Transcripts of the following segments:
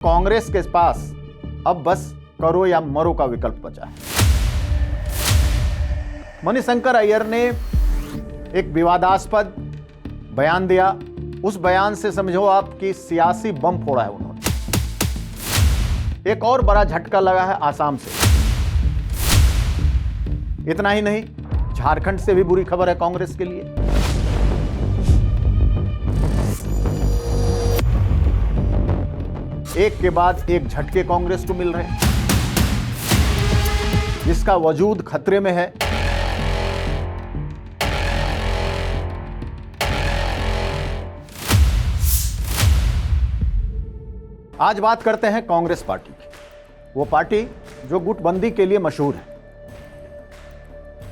कांग्रेस के पास अब बस करो या मरो का विकल्प बचा है। मणिशंकर अय्यर ने एक विवादास्पद बयान दिया। उस बयान से समझो आपकी सियासी बम फोड़ा है उन्होंने। एक और बड़ा झटका लगा है आसाम से। इतना ही नहीं, झारखंड से भी बुरी खबर है कांग्रेस के लिए। एक के बाद एक झटके कांग्रेस को मिल रहे हैं, जिसका वजूद खतरे में है। आज बात करते हैं कांग्रेस पार्टी की। वो पार्टी जो गुटबंदी के लिए मशहूर है,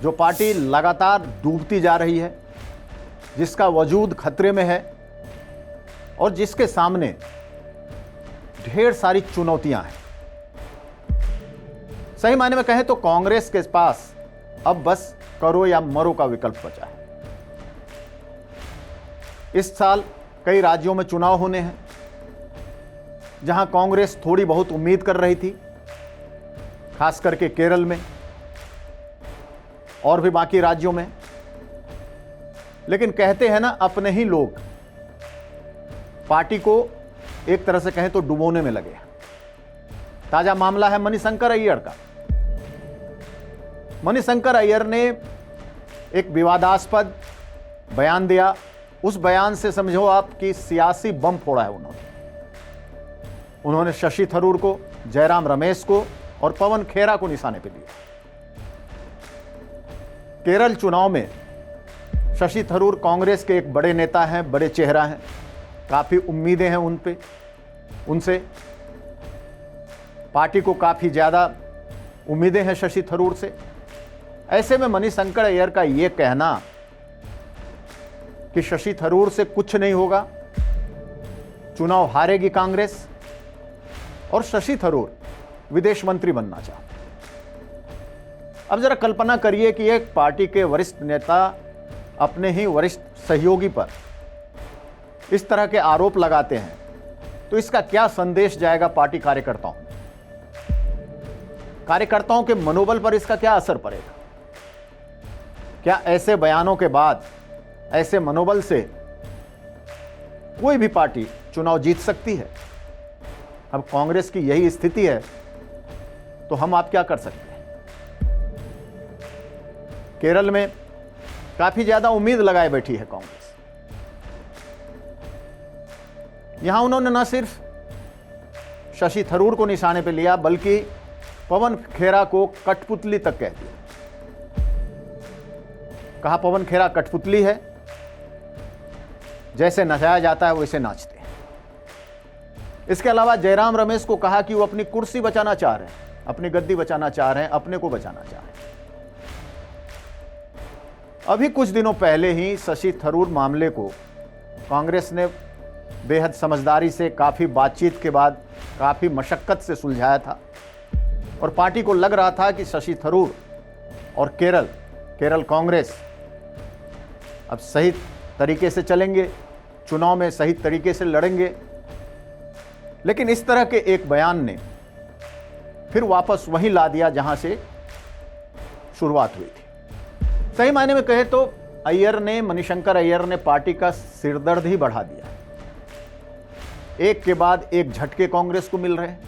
जो पार्टी लगातार डूबती जा रही है, जिसका वजूद खतरे में है और जिसके सामने ढेर सारी चुनौतियां हैं। सही मायने में कहें तो कांग्रेस के पास अब बस करो या मरो का विकल्प बचा है। इस साल कई राज्यों में चुनाव होने हैं, जहां कांग्रेस थोड़ी बहुत उम्मीद कर रही थी, खास करके केरल में और भी बाकी राज्यों में। लेकिन कहते हैं ना, अपने ही लोग पार्टी को एक तरह से कहें तो डुबोने में लगे हैं। ताजा मामला है मणिशंकर अय्यर का। मणिशंकर अय्यर ने एक विवादास्पद बयान दिया। उस बयान से समझो आपकी सियासी बम फोड़ा है उन्होंने शशि थरूर को, जयराम रमेश को और पवन खेरा को निशाने पर लिया। केरल चुनाव में शशि थरूर कांग्रेस के एक बड़े नेता हैं, बड़े चेहरा हैं। काफी उम्मीदें हैं उनसे। पार्टी को काफी ज्यादा उम्मीदें हैं शशि थरूर से। ऐसे में मणिशंकर अय्यर का यह कहना कि शशि थरूर से कुछ नहीं होगा, चुनाव हारेगी कांग्रेस और शशि थरूर विदेश मंत्री बनना चाहते। अब जरा कल्पना करिए कि एक पार्टी के वरिष्ठ नेता अपने ही वरिष्ठ सहयोगी पर इस तरह के आरोप लगाते हैं, तो इसका क्या संदेश जाएगा पार्टी कार्यकर्ताओं में? कार्यकर्ताओं के मनोबल पर इसका क्या असर पड़ेगा? क्या ऐसे बयानों के बाद, ऐसे मनोबल से कोई भी पार्टी चुनाव जीत सकती है? अब कांग्रेस की यही स्थिति है, तो हम आप क्या कर सकते हैं? केरल में काफी ज्यादा उम्मीद लगाए बैठी है कांग्रेस। यहां उन्होंने न सिर्फ शशि थरूर को निशाने पर लिया, बल्कि पवन खेरा को कठपुतली तक कह दिया। कहा पवन खेरा कठपुतली है, जैसे नचाया जाता है वैसे नाचते हैं। इसके अलावा जयराम रमेश को कहा कि वो अपनी कुर्सी बचाना चाह रहे हैं, अपनी गद्दी बचाना चाह रहे हैं, अपने को बचाना चाह रहे हैं। अभी कुछ दिनों पहले ही शशि थरूर मामले को कांग्रेस ने बेहद समझदारी से, काफी बातचीत के बाद, काफी मशक्कत से सुलझाया था और पार्टी को लग रहा था कि शशि थरूर और केरल कांग्रेस अब सही तरीके से चलेंगे, चुनाव में सही तरीके से लड़ेंगे। लेकिन इस तरह के एक बयान ने फिर वापस वहीं ला दिया जहां से शुरुआत हुई थी। सही मायने में कहे तो मणिशंकर अय्यर ने पार्टी का सिरदर्द ही बढ़ा दिया। एक के बाद एक झटके कांग्रेस को मिल रहे हैं।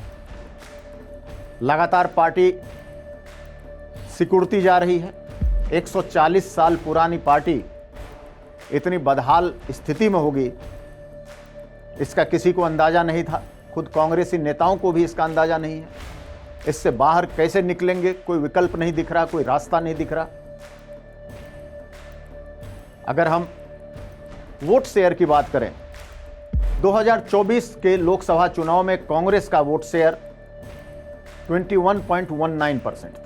लगातार पार्टी सिकुड़ती जा रही है। 140 साल पुरानी पार्टी इतनी बदहाल स्थिति में होगी, इसका किसी को अंदाजा नहीं था। खुद कांग्रेसी नेताओं को भी इसका अंदाजा नहीं है। इससे बाहर कैसे निकलेंगे, कोई विकल्प नहीं दिख रहा, कोई रास्ता नहीं दिख रहा। अगर हम वोट शेयर की बात करें, 2024 के लोकसभा चुनाव में कांग्रेस का वोट शेयर 21.19% था।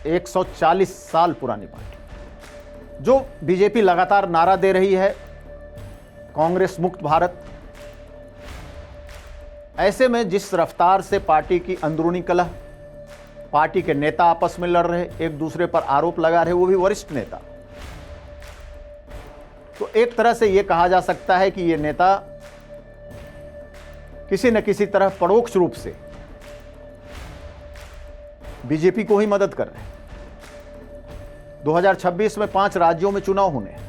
140 साल पुरानी पार्टी। जो बीजेपी लगातार नारा दे रही है, कांग्रेस मुक्त भारत, ऐसे में जिस रफ्तार से पार्टी की अंदरूनी कलह, पार्टी के नेता आपस में लड़ रहे, एक दूसरे पर आरोप लगा रहे, वो भी वरिष्ठ नेता, तो एक तरह से यह कहा जा सकता है कि ये नेता किसी न किसी तरह परोक्ष रूप से बीजेपी को ही मदद कर रहे हैं। 2026 में 5 राज्यों में चुनाव होने हैं।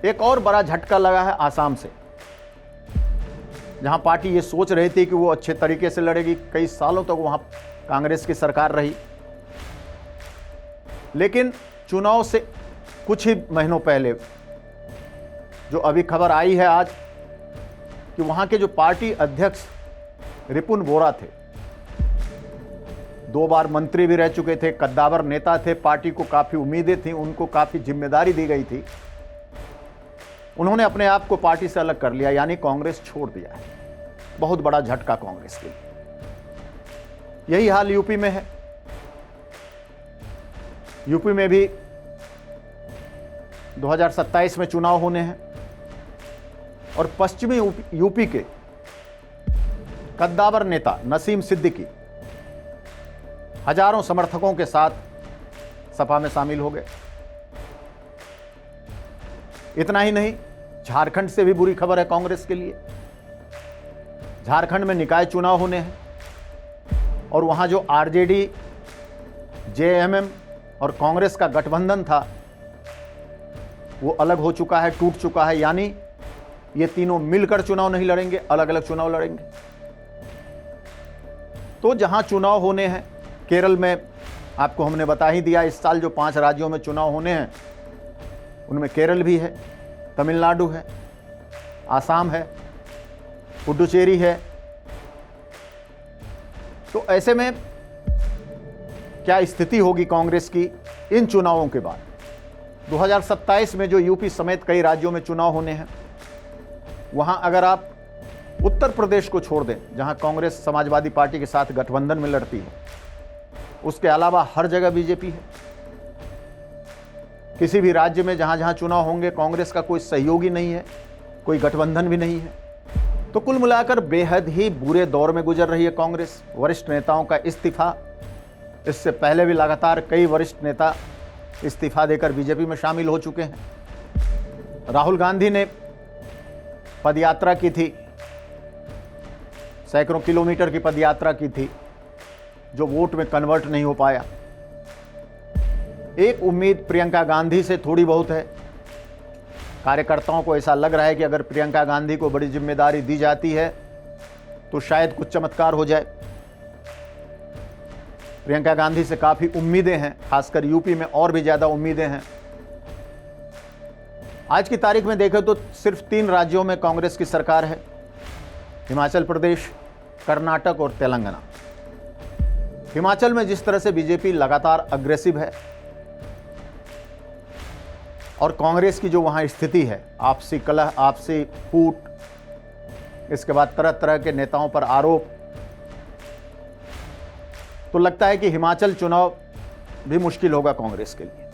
एक और बड़ा झटका लगा है आसाम से, जहां पार्टी ये सोच रही थी कि वो अच्छे तरीके से लड़ेगी। कई सालों तक वहां कांग्रेस की सरकार रही, लेकिन चुनाव से कुछ ही महीनों पहले जो अभी खबर आई है आज, कि वहां के जो पार्टी अध्यक्ष रिपुन बोरा थे, 2 बार मंत्री भी रह चुके थे, कद्दावर नेता थे, पार्टी को काफी उम्मीदें थी, उनको काफी जिम्मेदारी दी गई थी, उन्होंने अपने आप को पार्टी से अलग कर लिया, यानी कांग्रेस छोड़ दिया है। बहुत बड़ा झटका कांग्रेस के लिए। यही हाल यूपी में है। यूपी में भी 2027 में चुनाव होने हैं और पश्चिमी यूपी के कद्दावर नेता नसीम सिद्दीकी हजारों समर्थकों के साथ सपा में शामिल हो गए। इतना ही नहीं, झारखंड से भी बुरी खबर है कांग्रेस के लिए। झारखंड में निकाय चुनाव होने हैं और वहां जो आरजेडी, जेएमएम और कांग्रेस का गठबंधन था वो अलग हो चुका है, टूट चुका है, यानी ये तीनों मिलकर चुनाव नहीं लड़ेंगे, अलग अलग चुनाव लड़ेंगे। तो जहां चुनाव होने हैं, केरल में आपको हमने बता ही दिया, इस साल जो 5 राज्यों में चुनाव होने हैं उनमें केरल भी है, तमिलनाडु है, आसाम है, पुडुचेरी है। तो ऐसे में क्या स्थिति होगी कांग्रेस की इन चुनावों के बाद? 2027 में जो यूपी समेत कई राज्यों में चुनाव होने हैं, वहां अगर आप उत्तर प्रदेश को छोड़ दें, जहां कांग्रेस समाजवादी पार्टी के साथ गठबंधन में लड़ती है, उसके अलावा हर जगह बीजेपी है। किसी भी राज्य में जहां जहां चुनाव होंगे कांग्रेस का कोई सहयोगी नहीं है, कोई गठबंधन भी नहीं है। तो कुल मिलाकर बेहद ही बुरे दौर में गुजर रही है कांग्रेस। वरिष्ठ नेताओं का इस्तीफा, इससे पहले भी लगातार कई वरिष्ठ नेता इस्तीफा देकर बीजेपी में शामिल हो चुके हैं। राहुल गांधी ने पदयात्रा की थी, सैकड़ों किलोमीटर की पदयात्रा की थी, जो वोट में कन्वर्ट नहीं हो पाया। एक उम्मीद प्रियंका गांधी से थोड़ी बहुत है। कार्यकर्ताओं को ऐसा लग रहा है कि अगर प्रियंका गांधी को बड़ी जिम्मेदारी दी जाती है तो शायद कुछ चमत्कार हो जाए। प्रियंका गांधी से काफी उम्मीदें हैं, खासकर यूपी में और भी ज्यादा उम्मीदें हैं। आज की तारीख में देखें तो सिर्फ 3 राज्यों में कांग्रेस की सरकार है, हिमाचल प्रदेश, कर्नाटक और तेलंगाना। हिमाचल में जिस तरह से बीजेपी लगातार अग्रेसिव है और कांग्रेस की जो वहां स्थिति है, आपसी कलह, आपसी फूट, इसके बाद तरह तरह के नेताओं पर आरोप, तो लगता है कि हिमाचल चुनाव भी मुश्किल होगा कांग्रेस के लिए।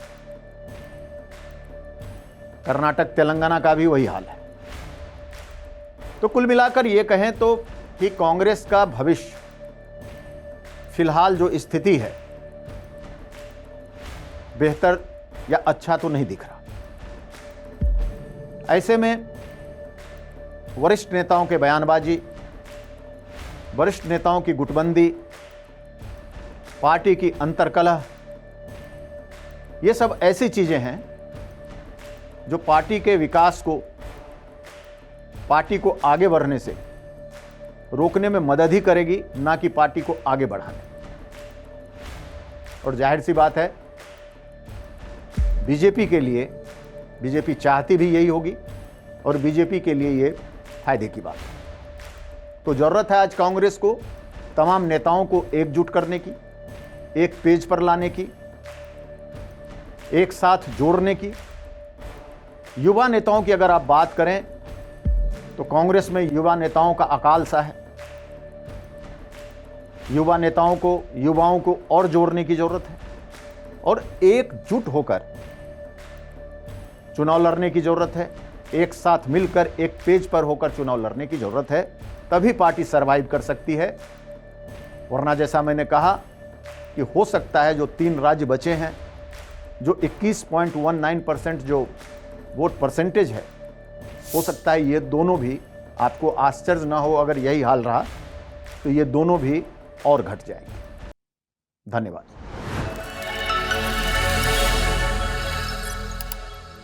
कर्नाटक, तेलंगाना का भी वही हाल है। तो कुल मिलाकर ये कहें तो कि कांग्रेस का भविष्य फिलहाल जो स्थिति है बेहतर या अच्छा तो नहीं दिख रहा। ऐसे में वरिष्ठ नेताओं के बयानबाजी, वरिष्ठ नेताओं की गुटबंदी, पार्टी की अंतर्कलह, ये सब ऐसी चीजें हैं जो पार्टी के विकास को, पार्टी को आगे बढ़ने से रोकने में मदद ही करेगी, ना कि पार्टी को आगे बढ़ाने। और जाहिर सी बात है, बीजेपी के लिए, बीजेपी चाहती भी यही होगी और बीजेपी के लिए ये फायदे की बात है। तो जरूरत है आज कांग्रेस को तमाम नेताओं को एकजुट करने की, एक पेज पर लाने की, एक साथ जोड़ने की। युवा नेताओं की अगर आप बात करें तो कांग्रेस में युवा नेताओं का अकाल सा है। युवा नेताओं को, युवाओं को और जोड़ने की जरूरत है और एकजुट होकर चुनाव लड़ने की जरूरत है। एक साथ मिलकर एक पेज पर होकर चुनाव लड़ने की जरूरत है, तभी पार्टी सरवाइव कर सकती है। वरना जैसा मैंने कहा कि हो सकता है जो 3 राज्य बचे हैं, जो 21.19% जो वोट परसेंटेज है, हो सकता है ये दोनों भी आपको आश्चर्य ना हो अगर यही हाल रहा तो ये दोनों भी और घट जाएंगे। धन्यवाद।